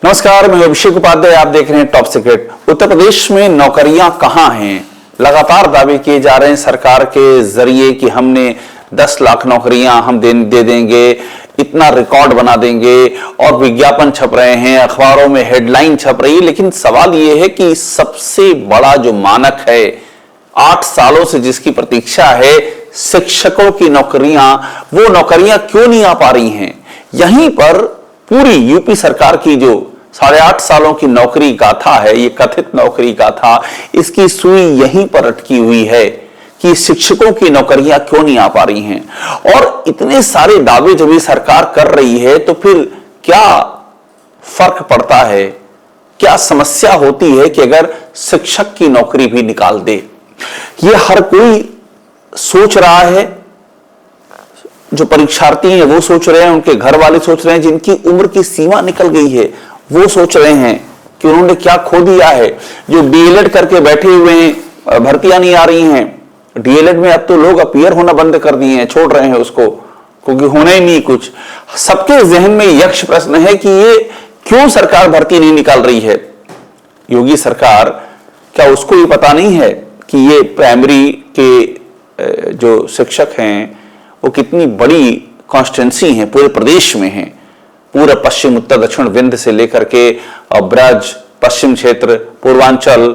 नमस्कार, मैं अभिषेक उपाध्याय। आप देख रहे हैं टॉप सीक्रेट। उत्तर प्रदेश में नौकरियां कहां हैं? लगातार दावे किए जा रहे हैं सरकार के जरिए कि हमने 10 लाख नौकरियां हम दे देंगे, इतना रिकॉर्ड बना देंगे, और विज्ञापन छप रहे हैं, अखबारों में हेडलाइन छप रही है। लेकिन सवाल यह है कि सबसे बड़ा जो मानक है, 8 सालों से जिसकी प्रतीक्षा है, शिक्षकों की नौकरियां, वो नौकरियां क्यों नहीं आ पा रही हैं? यहीं पर पूरी यूपी सरकार की जो 8.5 सालों की नौकरी गाथा है, ये कथित नौकरी गाथा, इसकी सुई यहीं पर अटकी हुई है कि शिक्षकों की नौकरियां क्यों नहीं आ पा रही हैं। और इतने सारे दावे जब ये सरकार कर रही है तो फिर क्या फर्क पड़ता है, क्या समस्या होती है कि अगर शिक्षक की नौकरी भी निकाल दे? ये हर कोई सोच रहा है, जो परीक्षार्थी हैं वो सोच रहे हैं, उनके घर वाले सोच रहे हैं, जिनकी उम्र की सीमा निकल गई है वो सोच रहे हैं कि उन्होंने क्या खो दिया है। जो डीएलएड करके बैठे हुए हैं, भर्तियां नहीं आ रही हैं, डीएलएड में अब तो लोग अपीयर होना बंद कर दिए हैं, छोड़ रहे हैं उसको, क्योंकि होना ही नहीं कुछ। सबके जहन में यक्ष प्रश्न है कि ये क्यों सरकार भर्ती नहीं निकाल रही है? योगी सरकार, क्या उसको ये पता नहीं है कि ये प्राइमरी के जो शिक्षक हैं वो कितनी बड़ी कॉन्स्टिट्यूंसी है, पूरे प्रदेश में है, पूरा पश्चिम, उत्तर, दक्षिण, विंध्य से लेकर के ब्रज, पश्चिम क्षेत्र, पूर्वांचल,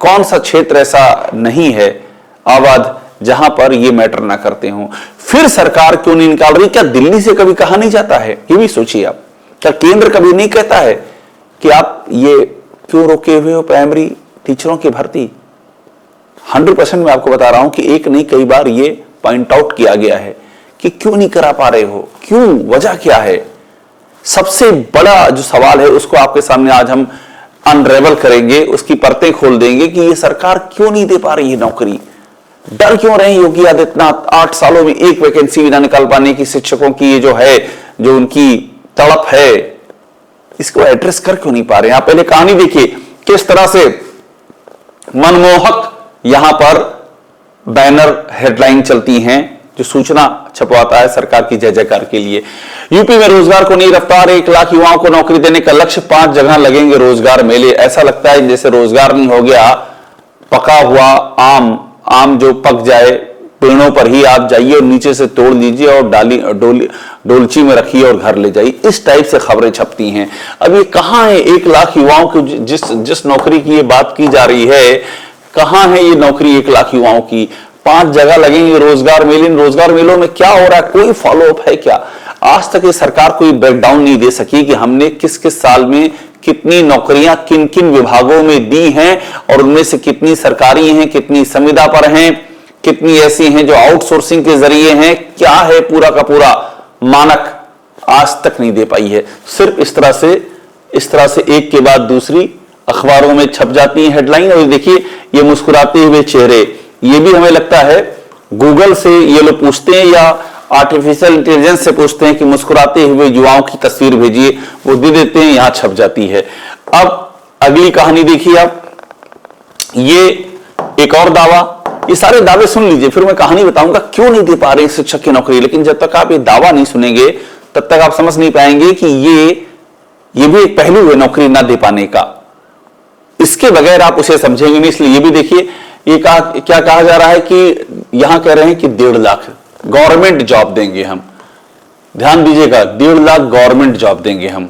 कौन सा क्षेत्र ऐसा नहीं है आबाद जहां पर ये मैटर ना करते हों? फिर सरकार क्यों नहीं निकाल रही? क्या दिल्ली से कभी कहा नहीं जाता है? ये भी सोचिए आप। क्या केंद्र कभी नहीं कहता है कि आप ये क्यों रोके हुए हो प्राइमरी टीचरों की भर्ती? 100% मैं आपको बता रहा हूं कि एक नहीं कई बार ये पॉइंट आउट किया गया है कि क्यों नहीं करा पा रहे हो, क्यों, वजह क्या है? सबसे बड़ा जो सवाल है उसको आपके सामने आज हम अनरेवल करेंगे, उसकी परतें खोल देंगे कि ये सरकार क्यों नहीं दे पा रही है नौकरी। डर क्यों रहे योगी आदित्यनाथ 8 सालों में एक वैकेंसी भी ना निकाल पाने की? शिक्षकों की ये जो है, जो उनकी तड़प है, इसको एड्रेस कर क्यों नहीं पा रहे हैं? आप पहले कहानी देखिए किस तरह से मनमोहक यहां पर बैनर हेडलाइन चलती हैं, जो सूचना छपवाता है सरकार की जय जयकार के लिए। यूपी में रोजगार को नई रफ्तार, 1 लाख युवाओं को नौकरी देने का लक्ष्य, 5 जगह लगेंगे रोजगार मेले। ऐसा लगता है जैसे रोजगार नहीं हो गया पका हुआ आम जो पक जाए, पेड़ों पर ही आप जाइए और नीचे से तोड़ लीजिए और डोलची में रखिए और घर ले जाइए, इस टाइप से खबरें छपती हैं। अब ये कहां है 1 लाख युवाओं की जिस नौकरी की ये बात की जा रही है, कहां है ये नौकरी 1 लाख युवाओं की? 5 जगह लगेंगे रोजगार मेले। इन रोजगार मेलों में क्या हो रहा है? कोई फॉलोअप है क्या? आज तक ये सरकार कोई ब्रेकडाउन नहीं दे सकी कि हमने किस किस साल में कितनी नौकरियां किन किन विभागों में दी हैं, और उनमें से कितनी सरकारी हैं, कितनी संविदा पर हैं, कितनी ऐसी हैं जो आउटसोर्सिंग के जरिए हैं। क्या है पूरा का पूरा मानक? आज तक नहीं दे पाई है। सिर्फ इस तरह से एक के बाद दूसरी अखबारों में छप जाती है हेडलाइन। और देखिए ये मुस्कुराते हुए चेहरे, ये भी हमें लगता है गूगल से ये लोग पूछते हैं या आर्टिफिशियल इंटेलिजेंस से पूछते हैं कि मुस्कुराते हुए युवाओं की तस्वीर भेजिए, वो दे देते हैं, यहां छप जाती है। अब अगली कहानी देखिए आप, ये एक और दावा। ये सारे दावे सुन लीजिए, फिर मैं कहानी बताऊंगा क्यों नहीं दे पा रहे शिक्षक की नौकरी। लेकिन जब तक आप ये दावा नहीं सुनेंगे तब तक आप समझ नहीं पाएंगे कि ये भी एक पहलू है नौकरी ना दे पाने का। इसके बगैर आप उसे समझेंगे नहीं। इसलिए ये भी देखिए, ये क्या कहा जा रहा है कि यहां कह रहे हैं कि 1.5 लाख गवर्नमेंट जॉब देंगे हम। ध्यान दीजिएगा, 1.5 लाख गवर्नमेंट जॉब देंगे हम।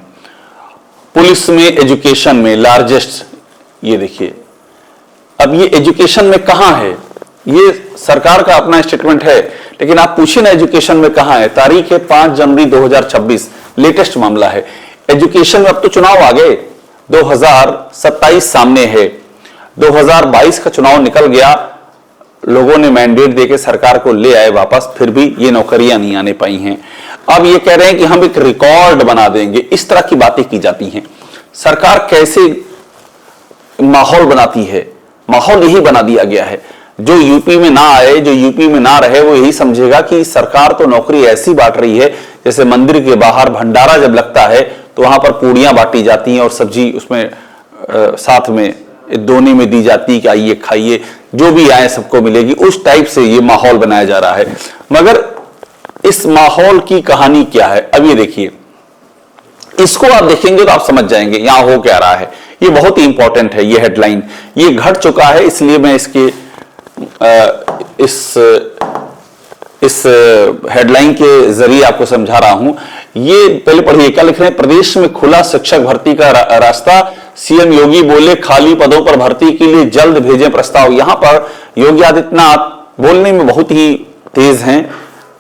पुलिस में, एजुकेशन में लार्जेस्ट, ये देखिए। अब ये एजुकेशन में कहां है? ये सरकार का अपना स्टेटमेंट है, लेकिन आप पूछिए ना एजुकेशन में कहां है? तारीख है 5 जनवरी 2026, लेटेस्ट मामला है। एजुकेशन में अब तो चुनाव आ गए, 2027 सामने है। 2022 का चुनाव निकल गया, लोगों ने मैंडेट देके सरकार को ले आए वापस, फिर भी ये नौकरियां नहीं आने पाई हैं। अब ये कह रहे हैं कि हम एक रिकॉर्ड बना देंगे। इस तरह की बातें की जाती हैं। सरकार कैसे माहौल बनाती है? माहौल यही बना दिया गया है। जो यूपी में ना आए, जो यूपी में ना रहे, वो यही समझेगा कि सरकार तो नौकरी ऐसी बांट रही है जैसे मंदिर के बाहर भंडारा जब लगता है तो वहां पर पूड़ियां बांटी जाती हैं और सब्जी उसमें साथ में दोने में दी जाती है कि आइए खाइए, जो भी आए सबको मिलेगी। उस टाइप से ये माहौल बनाया जा रहा है। मगर इस माहौल की कहानी क्या है? अब ये देखिए, इसको आप देखेंगे तो आप समझ जाएंगे यहां हो क्या रहा है। ये बहुत ही इंपॉर्टेंट है, ये हेडलाइन, ये घट चुका है, इसलिए मैं इस हेडलाइन के जरिए आपको समझा रहा हूं। ये पहले पढ़िए, क्या लिख रहे हैं, प्रदेश में खुला शिक्षक भर्ती का रास्ता, सीएम योगी बोले खाली पदों पर भर्ती के लिए जल्द भेजें प्रस्ताव। यहां पर योगी आदित्यनाथ बोलने में बहुत ही तेज हैं,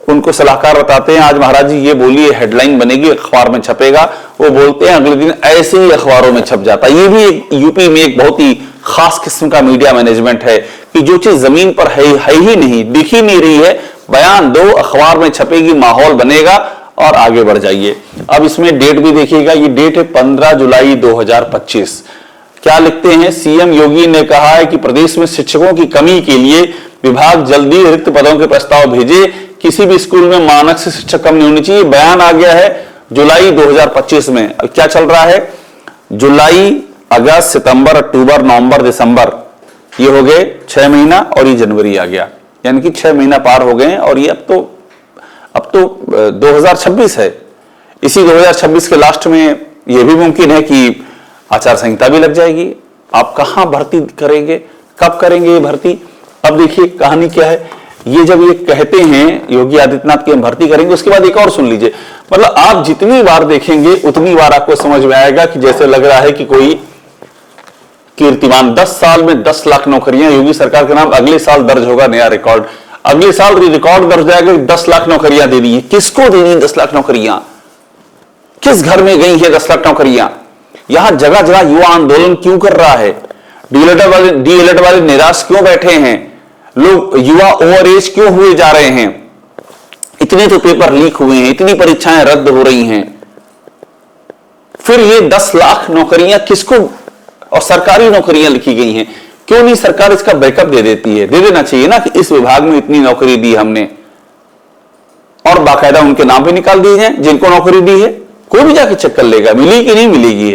उनको सलाहकार बताते हैं आज महाराज जी ये बोलिए, हेडलाइन बनेगी, अखबार में छपेगा, वो बोलते हैं अगले दिन ऐसे ही अखबारों में छप जाता है। ये भी यूपी में एक बहुत ही खास किस्म का मीडिया मैनेजमेंट है कि जो चीज जमीन पर है ही नहीं, दिख ही नहीं रही है, बयान दो, अखबार में छपेगी, माहौल बनेगा और आगे बढ़ जाइए। अब इसमें डेट भी देखिएगा, ये डेट है 15 जुलाई 2025। क्या लिखते हैं, सीएम योगी ने कहा है कि प्रदेश में शिक्षकों की कमी के लिए विभाग जल्दी रिक्त पदों के प्रस्ताव भेजे, किसी भी स्कूल में मानक से शिक्षक कम नहीं होनी चाहिए। बयान आ गया है जुलाई 2025 में। अब क्या चल रहा है, जुलाई, अगस्त, सितंबर, अक्टूबर, नवंबर, दिसंबर, ये हो गए 6 महीना और ये जनवरी आ गया, यानी कि 6 महीना पार हो गए और ये अब तो 2026 है। इसी 2026 के लास्ट में यह भी मुमकिन है कि आचार संहिता भी लग जाएगी। आप कहां भर्ती करेंगे, कब करेंगे ये भर्ती? अब देखिए कहानी क्या है, ये जब ये कहते हैं योगी आदित्यनाथ की हम भर्ती करेंगे, उसके बाद एक और सुन लीजिए, मतलब आप जितनी बार देखेंगे उतनी बार आपको समझ में आएगा कि जैसे लग रहा है कि कोई कीर्तिमान 10 साल में 10 लाख नौकरियां योगी सरकार के नाम, अगले साल दर्ज होगा नया रिकॉर्ड, अगले साल रिकॉर्ड दर्ज जाएगा, 10 लाख नौकरियां दे दी है। किसको दे दी 10 लाख नौकरियां? किस घर में गई है 10 लाख नौकरियां? यहां जगह जगह युवा आंदोलन क्यों कर रहा है? डीएलएड वाले निराश क्यों बैठे हैं? लोग युवा ओवर एज क्यों हुए जा रहे हैं? इतने तो पेपर लीक हुए हैं, इतनी परीक्षाएं रद्द हो रही हैं, फिर ये 10 लाख नौकरियां किसको, और सरकारी नौकरियां लिखी गई हैं, क्यों नहीं सरकार इसका बैकअप दे देती है? दे देना चाहिए ना कि इस विभाग में इतनी नौकरी दी हमने, और बाकायदा उनके नाम भी निकाल दिए हैं जिनको नौकरी दी है। कोई भी जाके चेक कर लेगा मिली कि नहीं मिलेगी।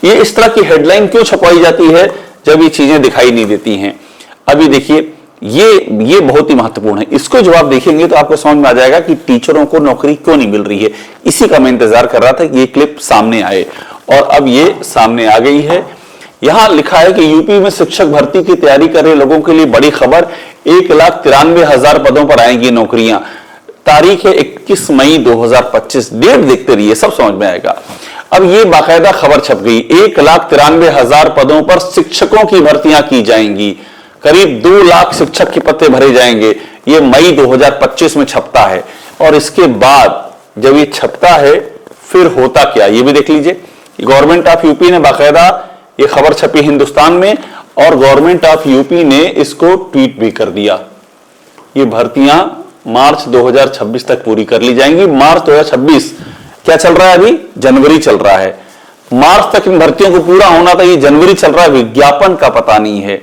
ये इस तरह की हेडलाइन क्यों छपवाई जाती है जब ये चीजें दिखाई नहीं देती हैं? अभी देखिए ये बहुत ही महत्वपूर्ण है, इसको जब आप देखेंगे तो आपको समझ में आ जाएगा कि टीचरों को नौकरी क्यों नहीं मिल रही है। इसी का मैं इंतजार कर रहा था कि ये क्लिप सामने आए और अब ये सामने आ गई है। यहां लिखा है कि यूपी में शिक्षक भर्ती की तैयारी कर रहे लोगों के लिए बड़ी खबर, 1,93,000 पदों पर आएंगी नौकरियां। तारीख है 21 मई 2025। डेट देखते रहिए, सब समझ में आएगा। अब ये बाकायदा खबर छप गई, 1,93,000 पदों पर शिक्षकों की भर्तियां की जाएंगी, करीब 2 लाख शिक्षक के पत्ते भरे जाएंगे। ये मई 2025 में छपता है और इसके बाद जब ये छपता है फिर होता क्या, ये भी देख लीजिए। गवर्नमेंट ऑफ यूपी ने बाकायदा, ये खबर छपी हिंदुस्तान में और गवर्नमेंट ऑफ यूपी ने इसको ट्वीट भी कर दिया। ये भर्तियां मार्च 2026 तक पूरी कर ली जाएंगी। मार्च 2026 क्या चल रहा है अभी? जनवरी चल रहा है। मार्च तक इन भर्तियों को पूरा होना था, ये जनवरी चल रहा है, विज्ञापन का पता नहीं है।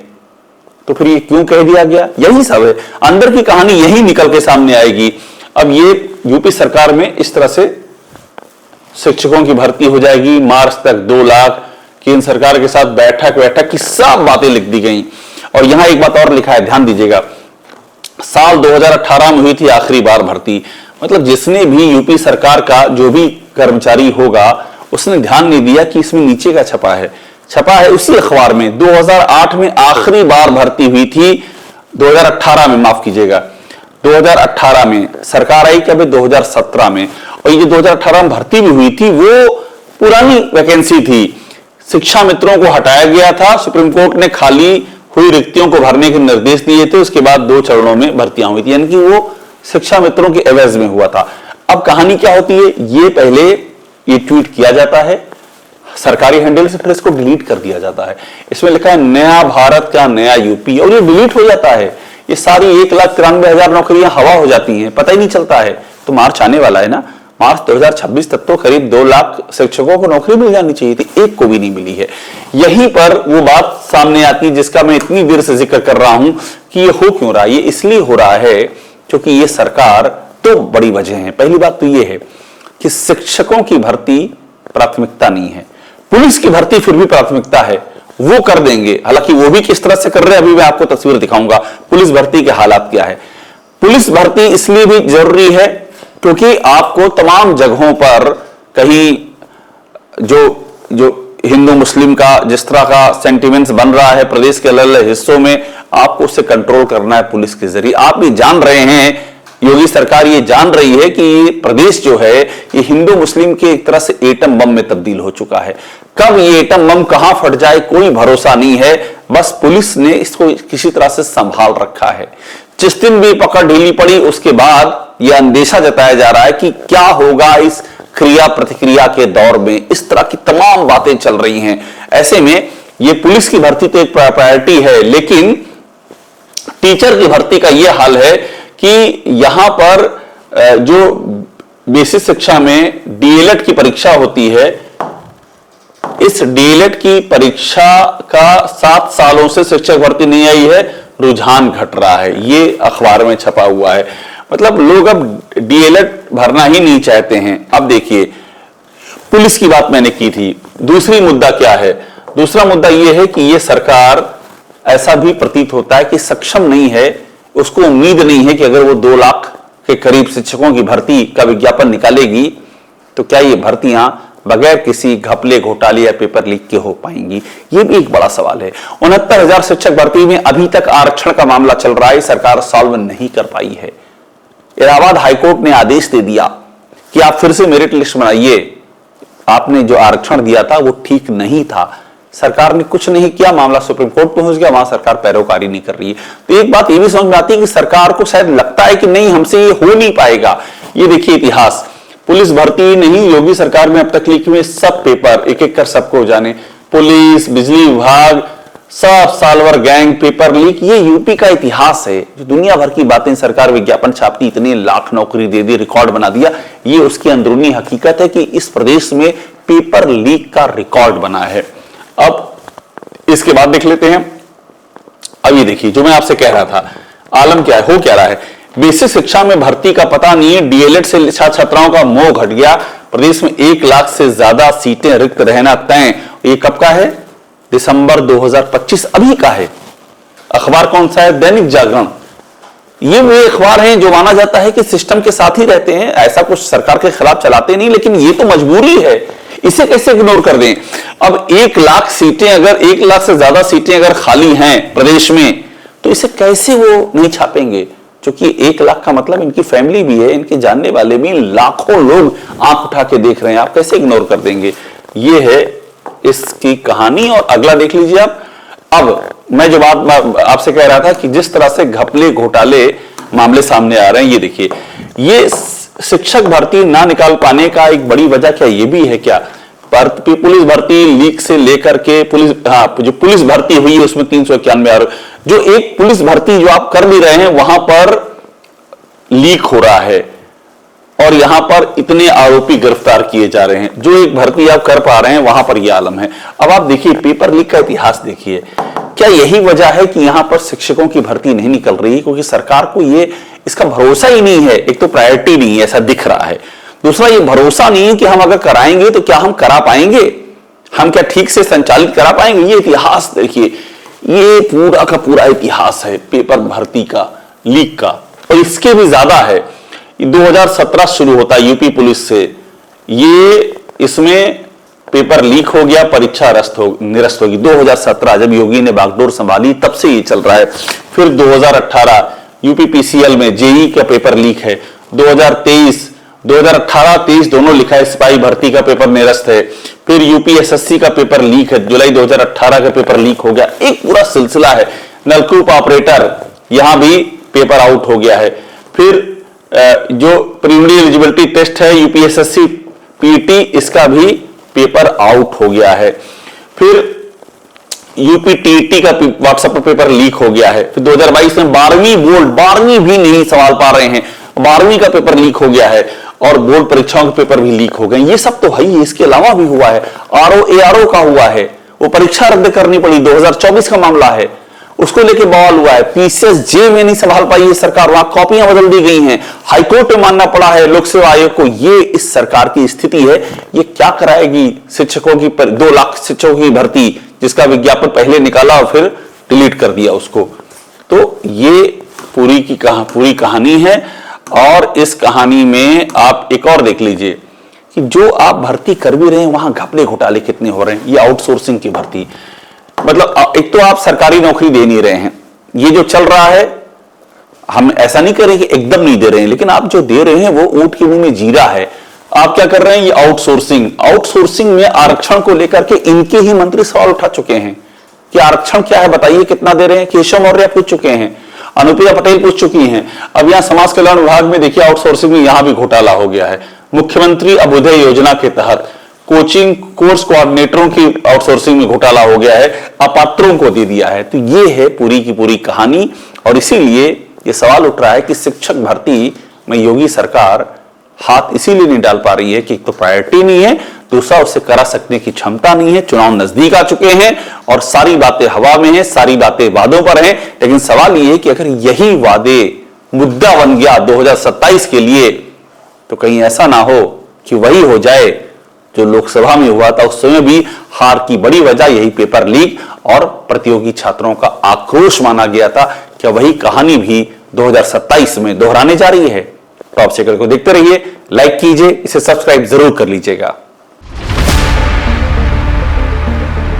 तो फिर ये क्यों कह दिया गया? यही सब है, अंदर की कहानी यही निकल के सामने आएगी। अब ये यूपी सरकार में इस तरह से शिक्षकों की भर्ती हो जाएगी, मार्च तक 2 लाख, केंद्र सरकार के साथ बैठक की सब बातें लिख दी गई। और यहां एक बात और लिखा है, ध्यान दीजिएगा, साल 2018 में हुई थी आखिरी बार भर्ती। मतलब जिसने भी यूपी सरकार का जो भी कर्मचारी होगा उसने ध्यान नहीं दिया कि इसमें नीचे का छपा है उसी अखबार में 2008 में आखिरी बार भर्ती हुई थी, 2018 में, माफ कीजिएगा 2018 में सरकार आई, कभी 2017 में। और ये 2018 में भर्ती भी हुई थी वो पुरानी वैकेंसी थी, शिक्षा मित्रों को हटाया गया था, सुप्रीम कोर्ट ने खाली हुई रिक्तियों को भरने के निर्देश दिए थे, उसके बाद 2 चरणों में भर्तियां हुई थी, यानी कि वो शिक्षा मित्रों के एवज में हुआ था। अब कहानी क्या होती है, ये पहले ये ट्वीट किया जाता है सरकारी हैंडल से, फिर इसको डिलीट कर दिया जाता है। इसमें लिखा है नया भारत का नया यूपी, और ये डिलीट हो जाता है। ये सारी 1,93,000 नौकरियां हवा हो जाती हैं, पता ही नहीं चलता है। तो मार्च आने वाला है ना, मार्च 2026 तक तो करीब 2 लाख शिक्षकों को नौकरी मिल जानी चाहिए थी, एक को भी नहीं मिली है। यहीं पर वो बात सामने आती है जिसका मैं इतनी देर से जिक्र कर रहा हूं कि ये हो क्यों रहा है। ये इसलिए हो रहा है क्योंकि ये सरकार, तो बड़ी वजह है। पहली बात तो ये है कि शिक्षकों की भर्ती प्राथमिकता नहीं है, पुलिस की भर्ती फिर भी प्राथमिकता है, वो कर देंगे। हालांकि वो भी किस तरह से कर रहे हैं अभी मैं आपको तस्वीर दिखाऊंगा, पुलिस भर्ती के हालात क्या है। पुलिस भर्ती इसलिए भी जरूरी है क्योंकि आपको तमाम जगहों पर कहीं जो जो हिंदू मुस्लिम का जिस तरह का सेंटिमेंट्स बन रहा है प्रदेश के अलग अलग हिस्सों में, आपको उसे कंट्रोल करना है पुलिस के जरिए। आप भी जान रहे हैं, योगी सरकार ये जान रही है कि ये प्रदेश जो है ये हिंदू मुस्लिम के एक तरह से एटम बम में तब्दील हो चुका है। कब ये एटम बम कहां फट जाए कोई भरोसा नहीं है, बस पुलिस ने इसको किसी तरह से संभाल रखा है। जिस दिन भी पकड़ ढीली पड़ी उसके बाद यह अंदेशा जताया जा रहा है कि क्या होगा इस क्रिया प्रतिक्रिया के दौर में। इस तरह की तमाम बातें चल रही हैं। ऐसे में यह पुलिस की भर्ती तो एक प्रायोरिटी है, लेकिन टीचर की भर्ती का यह हाल है कि यहां पर जो बेसिक शिक्षा में डीएलएड की परीक्षा होती है, इस डीएलएड की परीक्षा का 7 सालों से शिक्षक भर्ती नहीं आई है, रुझान घट रहा है। ये अखबार में छपा हुआ है। मतलब लोग अब डीएलएड भरना ही नहीं चाहते हैं। अब देखिए, पुलिस की बात मैंने की थी। दूसरी मुद्दा क्या है? दूसरा मुद्दा यह है कि यह सरकार, ऐसा भी प्रतीत होता है कि सक्षम नहीं है। उसको उम्मीद नहीं है कि अगर वो 2 लाख के करीब शिक्षकों की भर्ती का विज्ञापन निकालेगी तो क्या ये भर्तियां बगैर किसी घपले घोटाले या पेपर लीक के हो पाएंगी, ये भी एक बड़ा सवाल है। 69,000 शिक्षक भर्ती में अभी तक आरक्षण का मामला चल रहा है, सरकार सॉल्व नहीं कर पाई है। इलाहाबाद हाईकोर्ट ने आदेश दे दिया कि आप फिर से मेरिट लिस्ट बनाइए, आपने जो आरक्षण दिया था वो ठीक नहीं था। सरकार ने कुछ नहीं किया, मामला सुप्रीम कोर्ट पहुंच गया, वहां सरकार पैरोकारी नहीं कर रही है। तो एक बात ये भी समझ में आती है कि सरकार को शायद लगता है कि नहीं, हमसे ये हो नहीं पाएगा। ये देखिए इतिहास, पुलिस भर्ती नहीं, योगी सरकार में अब तक लीक हुए सब पेपर, एक एक कर सबको जाने, पुलिस, बिजली विभाग, सब सालवर गैंग पेपर लीक, ये यूपी का इतिहास है। जो दुनिया भर की बातें सरकार विज्ञापन छापती, इतने लाख नौकरी दे दी, रिकॉर्ड बना दिया, ये उसकी अंदरूनी हकीकत है कि इस प्रदेश में पेपर लीक का रिकॉर्ड बना है। अब इसके बाद देख लेते हैं। अब ये देखिए, जो मैं आपसे कह रहा था, आलम क्या है, हो क्या रहा है। बेसिक शिक्षा में भर्ती का पता नहीं है, डीएलएड से छात्र छात्राओं का मोह घट गया। प्रदेश में 1 लाख से ज्यादा सीटें रिक्त रहना तय। ये कब का है? दिसंबर 2025, अभी का है। अखबार कौन सा है? दैनिक जागरण। ये वे अखबार हैं जो माना जाता है कि सिस्टम के साथ ही रहते हैं, ऐसा कुछ सरकार के खिलाफ चलाते नहीं, लेकिन ये तो मजबूरी है, इसे कैसे इग्नोर कर दें। अब 1 लाख सीटें, अगर 1 लाख से ज्यादा सीटें अगर खाली हैं प्रदेश में, तो इसे कैसे वो नहीं छापेंगे? क्योंकि 1 लाख का मतलब इनकी फैमिली भी है, इनके जानने वाले भी, लाखों लोग आंख उठा के देख रहे हैं, आप कैसे इग्नोर कर देंगे? ये है इसकी कहानी। और अगला देख लीजिए आप। अब मैं जो बात आपसे कह रहा था कि जिस तरह से घपले घोटाले मामले सामने आ रहे हैं, ये देखिए, ये शिक्षक भर्ती ना निकाल पाने का एक बड़ी वजह क्या ये भी है क्या? पुलिस भर्ती लीक से लेकर के जो पुलिस भर्ती हुई है उसमें 391 आरोप, जो एक पुलिस भर्ती जो आप कर भी रहे हैं वहां पर लीक हो रहा है और यहां पर इतने आरोपी गिरफ्तार किए जा रहे हैं। जो एक भर्ती आप कर पा रहे हैं वहां पर यह आलम है। अब आप देखिए, पेपर लीक का इतिहास देखिए। क्या यही वजह है कि यहां पर शिक्षकों की भर्ती नहीं निकल रही? क्योंकि सरकार को ये इसका भरोसा ही नहीं है। एक तो प्रायोरिटी नहीं है, ऐसा दिख रहा है। दूसरा, ये भरोसा नहीं है कि हम अगर कराएंगे तो क्या हम करा पाएंगे, हम क्या ठीक से संचालित करा पाएंगे। ये इतिहास देखिए, ये पूरा का पूरा इतिहास है पेपर भर्ती का, लीक का। और इसके भी ज्यादा है। 2017 शुरू होता है यूपी पुलिस से, ये इसमें पेपर लीक हो गया, परीक्षा निरस्त होगी। 2017 जब योगी ने बागडोर संभाली तब से ये चल रहा है। फिर 2018 यूपी पीसीएल में जेई का पेपर लीक है। 2018-23 दोनों लिखा है, सिपाही भर्ती का पेपर निरस्त है। फिर यूपीएसएससी का पेपर लीक है, जुलाई 2018 का पेपर लीक हो गया। एक पूरा सिलसिला है। नलकूप ऑपरेटर, यहां भी पेपर आउट हो गया है। फिर जो प्रीलिमिनरी एलिजिबिलिटी टेस्ट है यूपीएसएससी पीटी, इसका भी पेपर आउट हो गया है। फिर यूपीटीटी का व्हाट्सएप पर पेपर लीक हो गया है। फिर 2022 में 12वीं बोर्ड, 12वीं भी नहीं संभाल पा रहे हैं, 12वीं का पेपर लीक हो गया है और बोर्ड परीक्षाओं के पेपर भी लीक हो गए। ये सब तो है ही, इसके अलावा भी हुआ है। आरओ का हुआ है, वो परीक्षा रद्द करनी पड़ी, 2024 का मामला है, उसको लेके बवाल हुआ है। पीसीएसजे में नहीं संभाल पाई है सरकार, वहां कॉपियां बदल दी गई हैं, हाईकोर्ट में मानना पड़ा है लोक सेवा आयोग को। ये इस सरकार की स्थिति है। ये क्या कराएगी शिक्षकों की 2 लाख शिक्षकों की भर्ती, जिसका विज्ञापन पहले निकाला और फिर डिलीट कर दिया उसको। तो ये पूरी कहानी है। और इस कहानी में आप एक और देख लीजिए कि जो आप भर्ती कर भी रहे हैं वहां घपले घोटाले कितने हो रहे हैं। ये आउटसोर्सिंग की भर्ती, मतलब एक तो आप सरकारी नौकरी दे नहीं रहे हैं, ये जो चल रहा है, हम ऐसा नहीं कर रहे कि एकदम नहीं दे रहे हैं, लेकिन आप जो दे रहे हैं वो ऊंट के मुंह में जीरा है। आप क्या कर रहे हैं, ये आउटसोर्सिंग में आरक्षण को लेकर के इनके ही मंत्री सवाल उठा चुके हैं कि आरक्षण क्या है बताइए, कितना दे रहे हैं। केशव मौर्य पूछ चुके हैं, अनुप्रिया पटेल पूछ चुकी हैं। अब यहां समाज कल्याण विभाग में देखिए आउटसोर्सिंग में यहां भी घोटाला हो गया है। मुख्यमंत्री अभ्युदय योजना के तहत कोचिंग कोर्स कोऑर्डिनेटरों की आउटसोर्सिंग में घोटाला हो गया है, अपात्रों को दे दिया है। तो ये है पूरी की पूरी कहानी, और इसीलिए ये सवाल उठ रहा है कि शिक्षक भर्ती में योगी सरकार हाथ इसीलिए नहीं डाल पा रही है कि एक तो प्रायोरिटी नहीं है, दूसरा उसे करा सकने की क्षमता नहीं है। चुनाव नजदीक आ चुके हैं और सारी बातें हवा में हैं, सारी बातें वादों पर हैं। लेकिन सवाल यह है कि अगर यही वादे मुद्दा बन गया 2027 के लिए, तो कहीं ऐसा ना हो कि वही हो जाए जो लोकसभा में हुआ था। उस समय भी हार की बड़ी वजह यही पेपर लीक और प्रतियोगी छात्रों का आक्रोश माना गया था। क्या वही कहानी भी 2027 में दोहराने जा रही है? टॉप सीक्रेट को देखते रहिए, लाइक कीजिए, इसे सब्सक्राइब जरूर कर लीजिएगा।